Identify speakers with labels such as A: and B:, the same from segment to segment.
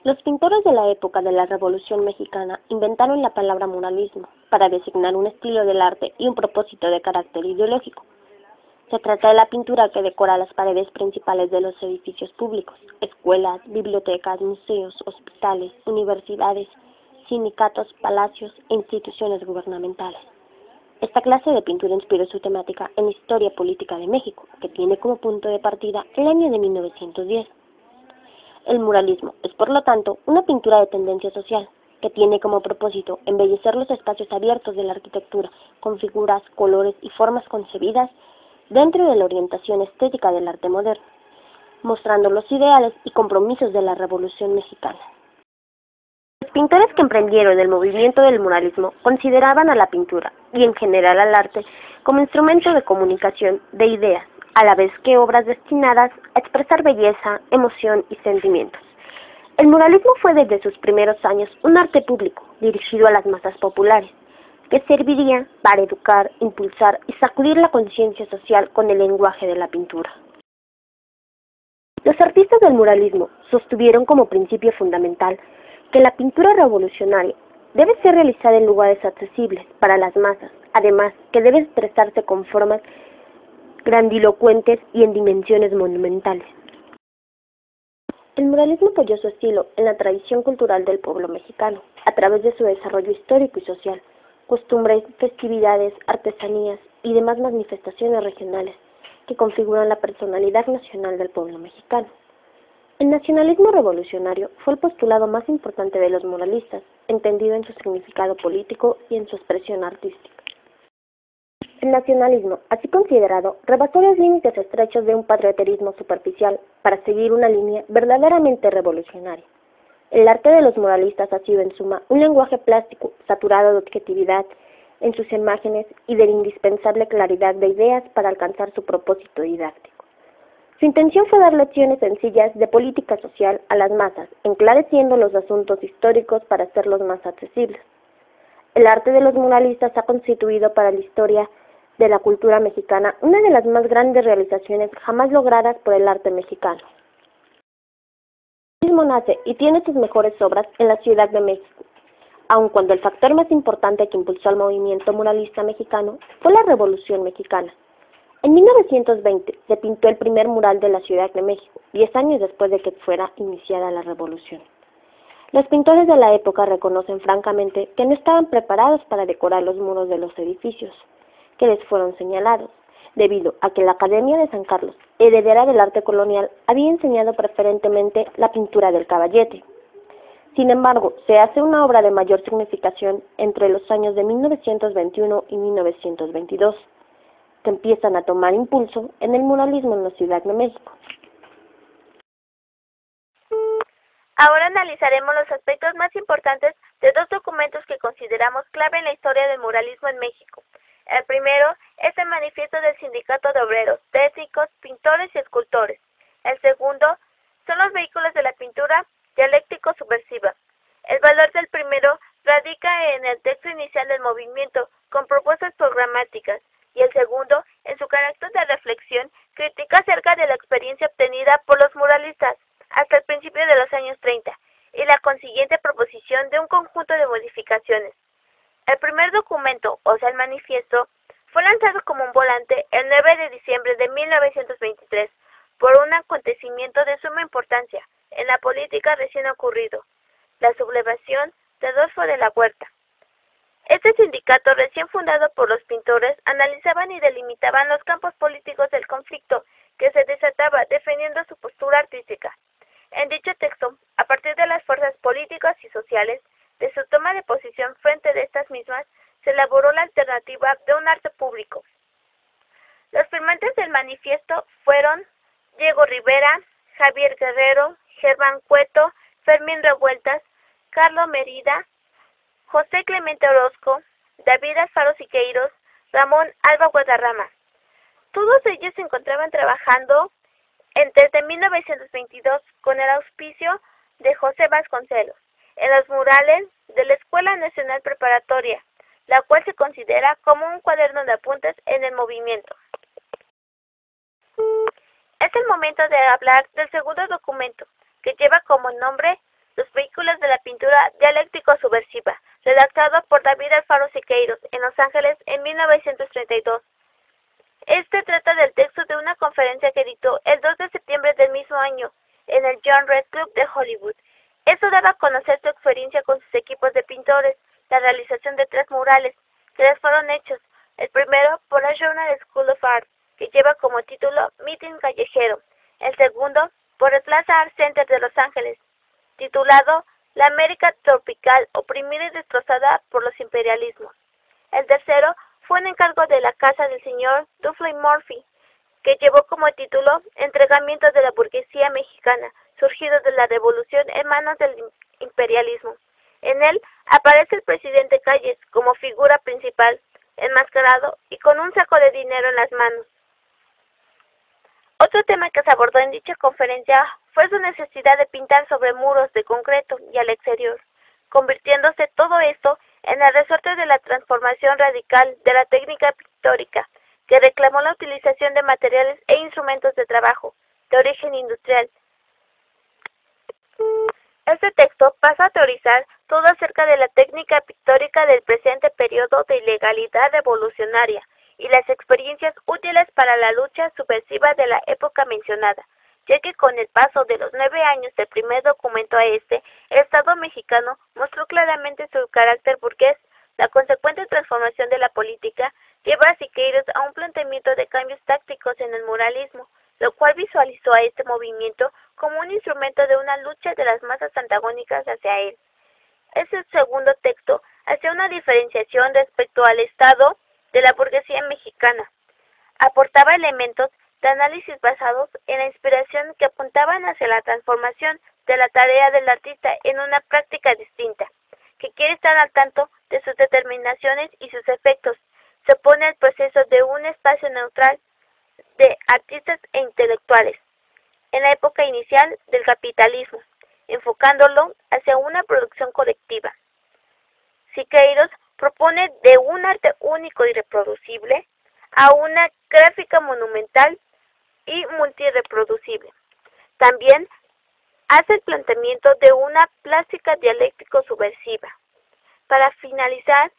A: Los pintores de la época de la Revolución Mexicana inventaron la palabra muralismo para designar un estilo del arte y un propósito de carácter ideológico. Se trata de la pintura que decora las paredes principales de los edificios públicos, escuelas, bibliotecas, museos, hospitales, universidades, sindicatos, palacios e instituciones gubernamentales. Esta clase de pintura inspiró su temática en la historia política de México, que tiene como punto de partida el año de 1910. El muralismo es, por lo tanto, una pintura de tendencia social, que tiene como propósito embellecer los espacios abiertos de la arquitectura con figuras, colores y formas concebidas dentro de la orientación estética del arte moderno, mostrando los ideales y compromisos de la Revolución Mexicana. Los pintores que emprendieron el movimiento del muralismo consideraban a la pintura, y en general al arte, como instrumento de comunicación de ideas, a la vez que obras destinadas a expresar belleza, emoción y sentimientos. El muralismo fue desde sus primeros años un arte público, dirigido a las masas populares, que serviría para educar, impulsar y sacudir la conciencia social con el lenguaje de la pintura. Los artistas del muralismo sostuvieron como principio fundamental que la pintura revolucionaria debe ser realizada en lugares accesibles para las masas, además que debe expresarse con formas grandilocuentes y en dimensiones monumentales. El muralismo apoyó su estilo en la tradición cultural del pueblo mexicano, a través de su desarrollo histórico y social, costumbres, festividades, artesanías y demás manifestaciones regionales que configuran la personalidad nacional del pueblo mexicano. El nacionalismo revolucionario fue el postulado más importante de los muralistas, entendido en su significado político y en su expresión artística. El nacionalismo, así considerado, rebasó los límites estrechos de un patrioterismo superficial para seguir una línea verdaderamente revolucionaria. El arte de los muralistas ha sido, en suma, un lenguaje plástico saturado de objetividad en sus imágenes y de la indispensable claridad de ideas para alcanzar su propósito didáctico. Su intención fue dar lecciones sencillas de política social a las masas, enclareciendo los asuntos históricos para hacerlos más accesibles. El arte de los muralistas ha constituido para la historia de la cultura mexicana una de las más grandes realizaciones jamás logradas por el arte mexicano. El muralismo nace y tiene sus mejores obras en la Ciudad de México, aun cuando el factor más importante que impulsó al movimiento muralista mexicano fue la Revolución Mexicana. En 1920 se pintó el primer mural de la Ciudad de México, 10 años después de que fuera iniciada la Revolución. Los pintores de la época reconocen francamente que no estaban preparados para decorar los muros de los edificios que les fueron señalados, debido a que la Academia de San Carlos, heredera del arte colonial, había enseñado preferentemente la pintura del caballete. Sin embargo, se hace una obra de mayor significación entre los años de 1921 y 1922, que empiezan a tomar impulso en el muralismo en la Ciudad de México.
B: Ahora analizaremos los aspectos más importantes de dos documentos que consideramos clave en la historia del muralismo en México. El primero es el Manifiesto del Sindicato de Obreros, Técnicos, Pintores y Escultores. El segundo son los vehículos de la pintura dialéctico-subversiva. El valor del primero radica en el texto inicial del movimiento, con propuestas programáticas, y el segundo en su carácter de reflexión crítica acerca de la experiencia obtenida por los muralistas hasta el principio de los años 30 y la consiguiente proposición de un conjunto de modificaciones. El primer documento, o sea el manifiesto, fue lanzado como un volante el 9 de diciembre de 1923 por un acontecimiento de suma importancia en la política recién ocurrido, la sublevación de Adolfo de la Huerta. Este sindicato recién fundado por los pintores analizaban y delimitaban los campos políticos del conflicto que se desataba defendiendo su postura artística. En dicho texto, a partir de las fuerzas políticas y sociales, de su toma de posición frente de estas mismas, se elaboró la alternativa de un arte público. Los firmantes del manifiesto fueron Diego Rivera, Javier Guerrero, Germán Cueto, Fermín Revueltas, Carlos Mérida, José Clemente Orozco, David Alfaro Siqueiros, Ramón Alba Guadarrama. Todos ellos se encontraban trabajando desde 1922 con el auspicio de José Vasconcelos en los murales de la Escuela Nacional Preparatoria, la cual se considera como un cuaderno de apuntes en el movimiento. Es el momento de hablar del segundo documento, que lleva como nombre Los vehículos de la pintura dialéctico-subversiva, redactado por David Alfaro Siqueiros en Los Ángeles en 1932. Este trata del texto de una conferencia que dictó el 2 de septiembre del mismo año en el John Red Club de Hollywood. Eso daba a conocer su experiencia con sus equipos de pintores, la realización de 3 murales, que les fueron hechos, el primero por la Journal School of Art, que lleva como título Meeting Callejero, el segundo por el Plaza Art Center de Los Ángeles, titulado La América Tropical oprimida y destrozada por los imperialismos. El tercero fue un encargo de la casa del señor Dufferin Murphy, que llevó como título Entregamiento de la burguesía mexicana, surgido de la revolución en manos del imperialismo. En él aparece el presidente Calles como figura principal, enmascarado y con un saco de dinero en las manos. Otro tema que se abordó en dicha conferencia fue su necesidad de pintar sobre muros de concreto y al exterior, convirtiéndose todo esto en el resorte de la transformación radical de la técnica pictórica, que reclamó la utilización de materiales e instrumentos de trabajo de origen industrial. Este texto pasa a teorizar todo acerca de la técnica pictórica del presente periodo de ilegalidad revolucionaria y las experiencias útiles para la lucha subversiva de la época mencionada, ya que con el paso de los 9 años del primer documento a este, el Estado mexicano mostró claramente su carácter burgués. La consecuente transformación de la política lleva a Siqueiros a un planteamiento de cambios tácticos en el muralismo, lo cual visualizó a este movimiento como un instrumento de una lucha de las masas antagónicas hacia él. Ese segundo texto hacía una diferenciación respecto al estado de la burguesía mexicana. Aportaba elementos de análisis basados en la inspiración que apuntaban hacia la transformación de la tarea del artista en una práctica distinta, que quiere estar al tanto de sus determinaciones y sus efectos. Se opone al proceso de un espacio neutral de artistas e intelectuales en la época inicial del capitalismo, enfocándolo hacia una producción colectiva. Siqueiros propone de un arte único y reproducible a una gráfica monumental y multireproducible. También hace el planteamiento de una plástica dialéctico-subversiva. Para finalizar,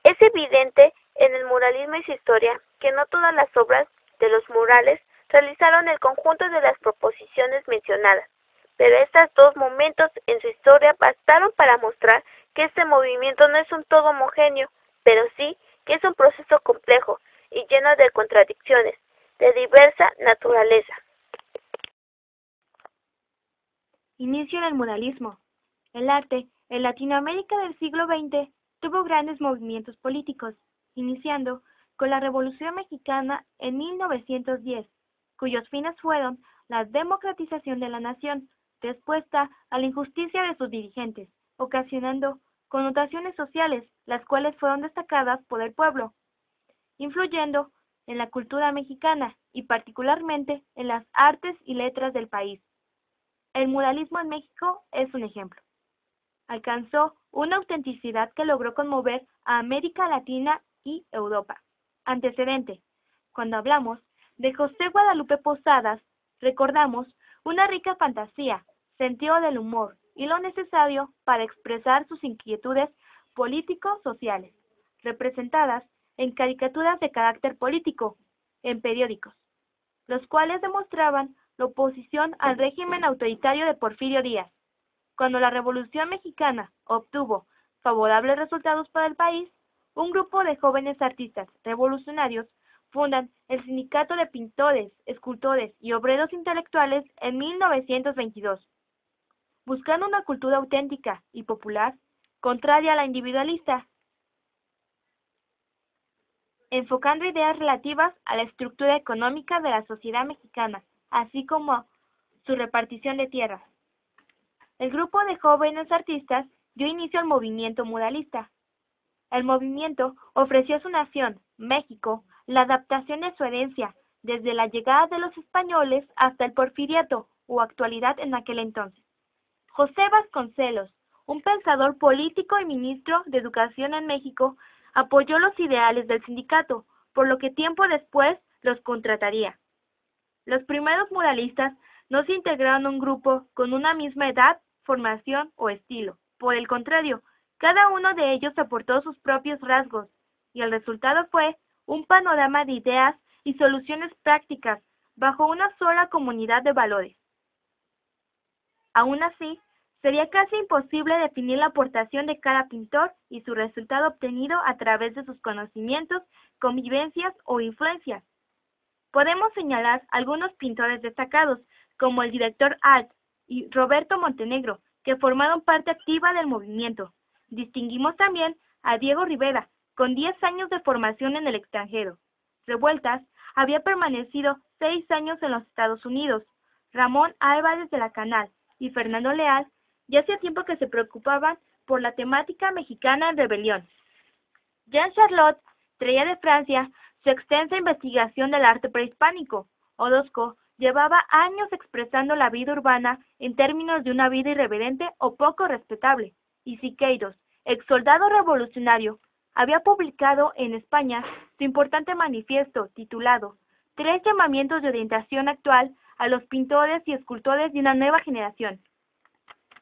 B: es evidente en el muralismo y su historia que no todas las obras de los murales realizaron el conjunto de las proposiciones mencionadas, pero estos 2 momentos en su historia bastaron para mostrar que este movimiento no es un todo homogéneo, pero sí que es un proceso complejo y lleno de contradicciones, de diversa naturaleza.
C: Inicio del muralismo. El arte en Latinoamérica del siglo XX tuvo grandes movimientos políticos, iniciando con la Revolución Mexicana en 1910, cuyos fines fueron la democratización de la nación, respuesta a la injusticia de sus dirigentes, ocasionando connotaciones sociales, las cuales fueron destacadas por el pueblo, influyendo en la cultura mexicana y particularmente en las artes y letras del país. El muralismo en México es un ejemplo. Alcanzó una autenticidad que logró conmover a América Latina y Europa. Antecedente: cuando hablamos de José Guadalupe Posadas, recordamos una rica fantasía, sentido del humor y lo necesario para expresar sus inquietudes político-sociales, representadas en caricaturas de carácter político, en periódicos, los cuales demostraban la oposición al régimen autoritario de Porfirio Díaz. Cuando la Revolución Mexicana obtuvo favorables resultados para el país, un grupo de jóvenes artistas revolucionarios fundan el Sindicato de Pintores, Escultores y Obreros Intelectuales en 1922, buscando una cultura auténtica y popular, contraria a la individualista, enfocando ideas relativas a la estructura económica de la sociedad mexicana, así como su repartición de tierras. El grupo de jóvenes artistas dio inicio al movimiento muralista. El movimiento ofreció a su nación, México, la adaptación de su herencia, desde la llegada de los españoles hasta el porfiriato, o actualidad en aquel entonces. José Vasconcelos, un pensador político y ministro de Educación en México, apoyó los ideales del sindicato, por lo que tiempo después los contrataría. Los primeros muralistas no se integraron a un grupo con una misma edad, formación o estilo. Por el contrario, cada uno de ellos aportó sus propios rasgos, y el resultado fue un panorama de ideas y soluciones prácticas bajo una sola comunidad de valores. Aún así, sería casi imposible definir la aportación de cada pintor y su resultado obtenido a través de sus conocimientos, convivencias o influencias. Podemos señalar algunos pintores destacados, como el director Alt y Roberto Montenegro, que formaron parte activa del movimiento. Distinguimos también a Diego Rivera, con 10 años de formación en el extranjero. Revueltas había permanecido 6 años en los Estados Unidos. Ramón Álvarez de la Canal y Fernando Leal ya hacía tiempo que se preocupaban por la temática mexicana en rebelión. Jean Charlotte traía de Francia su extensa investigación del arte prehispánico. Orozco llevaba años expresando la vida urbana en términos de una vida irreverente o poco respetable, y Siqueiros, ex soldado revolucionario, había publicado en España su importante manifiesto titulado «Tres llamamientos de orientación actual a los pintores y escultores de una nueva generación».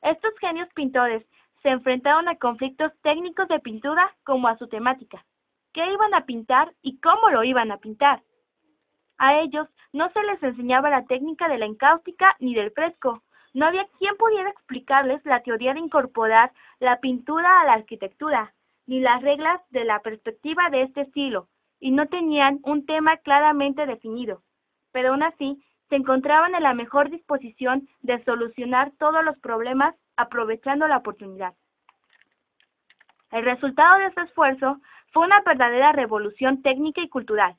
C: Estos genios pintores se enfrentaron a conflictos técnicos de pintura como a su temática. ¿Qué iban a pintar y cómo lo iban a pintar? A ellos no se les enseñaba la técnica de la encáustica ni del fresco. No había quien pudiera explicarles la teoría de incorporar la pintura a la arquitectura, ni las reglas de la perspectiva de este estilo, y no tenían un tema claramente definido. Pero aún así, se encontraban en la mejor disposición de solucionar todos los problemas aprovechando la oportunidad. El resultado de este esfuerzo fue una verdadera revolución técnica y cultural.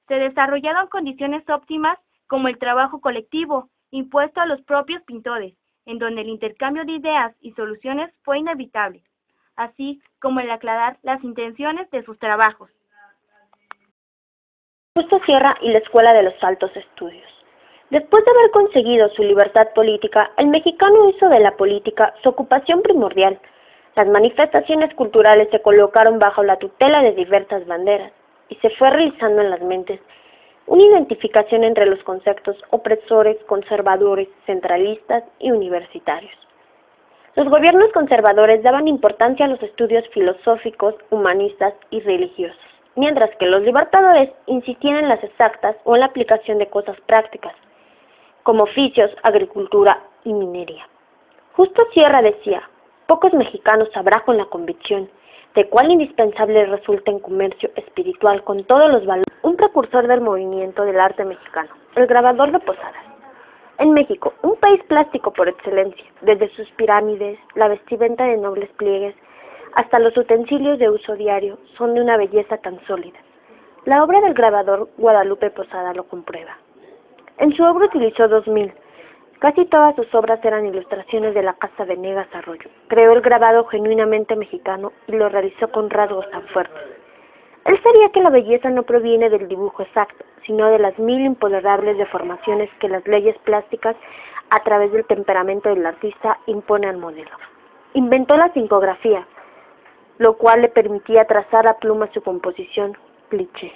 C: Se desarrollaron condiciones óptimas como el trabajo colectivo, impuesto a los propios pintores, en donde el intercambio de ideas y soluciones fue inevitable, así como el aclarar las intenciones de sus trabajos.
A: Justo Sierra y la Escuela de los Altos Estudios. Después de haber conseguido su libertad política, el mexicano hizo de la política su ocupación primordial. Las manifestaciones culturales se colocaron bajo la tutela de diversas banderas, y se fue realizando en las mentes una identificación entre los conceptos opresores, conservadores, centralistas y universitarios. Los gobiernos conservadores daban importancia a los estudios filosóficos, humanistas y religiosos, mientras que los libertadores insistían en las exactas o en la aplicación de cosas prácticas, como oficios, agricultura y minería. Justo Sierra decía: pocos mexicanos sabrán con la convicción de cuál indispensable resulta en comercio espiritual con todos los valores. Un precursor del movimiento del arte mexicano, el grabador de Posadas. En México, un país plástico por excelencia, desde sus pirámides, la vestimenta de nobles pliegues, hasta los utensilios de uso diario, son de una belleza tan sólida. La obra del grabador Guadalupe Posada lo comprueba. En su obra utilizó 2000. Casi todas sus obras eran ilustraciones de la Casa Venegas Arroyo. Creó el grabado genuinamente mexicano y lo realizó con rasgos tan fuertes. Él sabía que la belleza no proviene del dibujo exacto, sino de las 1000 intolerables deformaciones que las leyes plásticas, a través del temperamento del artista, impone al modelo. Inventó la sincografía, lo cual le permitía trazar a pluma su composición cliché.